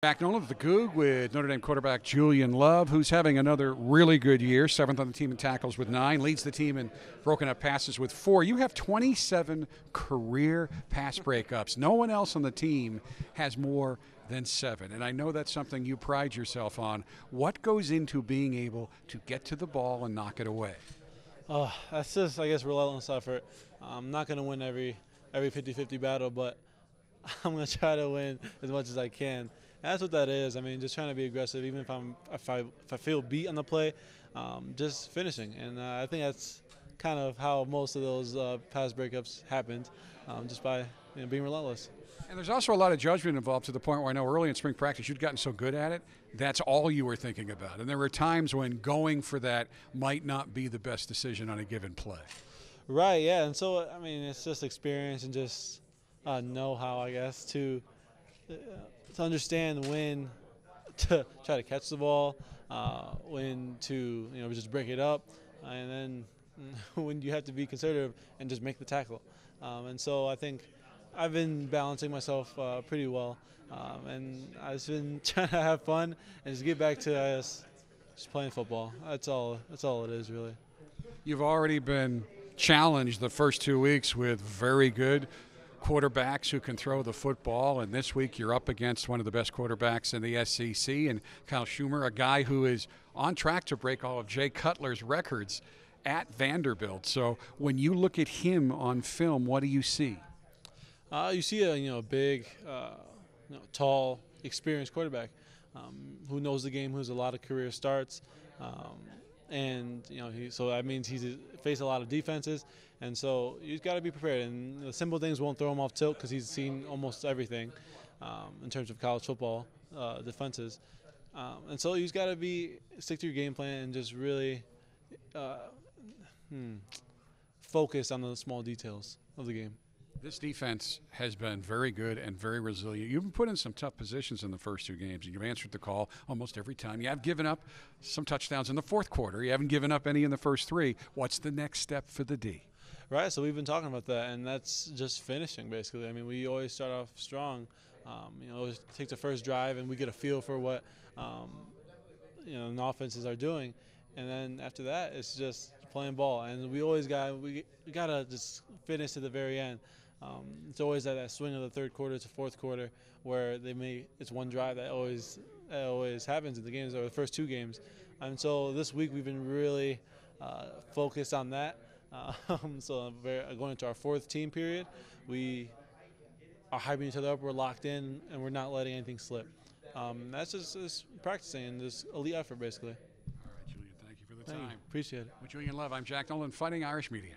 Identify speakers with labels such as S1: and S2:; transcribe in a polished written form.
S1: Back Nolan at the Goog with Notre Dame quarterback Julian Love, who's having another really good year, 7th on the team in tackles with 9, leads the team in broken up passes with 4. You have 27 career pass breakups. No one else on the team has more than 7, and I know that's something you pride yourself on. What goes into being able to get to the ball and knock it away?
S2: That's just, I guess, relentless effort. I'm not going to win every 50-50 battle, but I'm going to try to win as much as I can. And that's what that is. I mean, just trying to be aggressive, even if I feel beat on the play, just finishing. And I think that's kind of how most of those pass breakups happened, just by being relentless.
S1: And there's also a lot of judgment involved, to the point where I know early in spring practice you'd gotten so good at it, that's all you were thinking about. And there were times when going for that might not be the best decision on a given play.
S2: Right, yeah. And so, I mean, it's just experience and just know-how, I guess, to understand when to try to catch the ball, when to just break it up, and then when you have to be conservative and just make the tackle. And so I think I've been balancing myself pretty well, and I've just been trying to have fun and just get back to just playing football. That's all it is, really.
S1: You've already been challenged the first 2 weeks with very good quarterbacks who can throw the football, and this week you're up against one of the best quarterbacks in the SEC, and Kyle Schumer, a guy who is on track to break all of Jay Cutler's records at Vanderbilt. So when you look at him on film, what do you see?
S2: You see a big, tall, experienced quarterback who knows the game, who has a lot of career starts, and so that means he's faced a lot of defenses, and so you've got to be prepared. And the simple things won't throw him off tilt because he's seen almost everything in terms of college football defenses, and so you've got to stick to your game plan and just really focus on the small details of the game.
S1: This defense has been very good and very resilient. You've been put in some tough positions in the first 2 games, and you've answered the call almost every time. You have given up some touchdowns in the fourth quarter. You haven't given up any in the first 3. What's the next step for the D?
S2: Right, so we've been talking about that, and that's just finishing, basically. I mean, we always start off strong. Always take the first drive, and we get a feel for what the offenses are doing, and then after that, it's just playing ball. And we always gotta just finish to the very end. It's always that swing of the third quarter to fourth quarter where it's one drive that always happens in the games, or the first 2 games. And so this week we've been really focused on that. So going into our 4th team period, we are hyping each other up. We're locked in, and we're not letting anything slip. That's just practicing and just elite effort, basically.
S1: All right, Julian, thank you for the time.
S2: Appreciate it.
S1: With Julian Love, I'm Jack Nolan, Fighting Irish Media.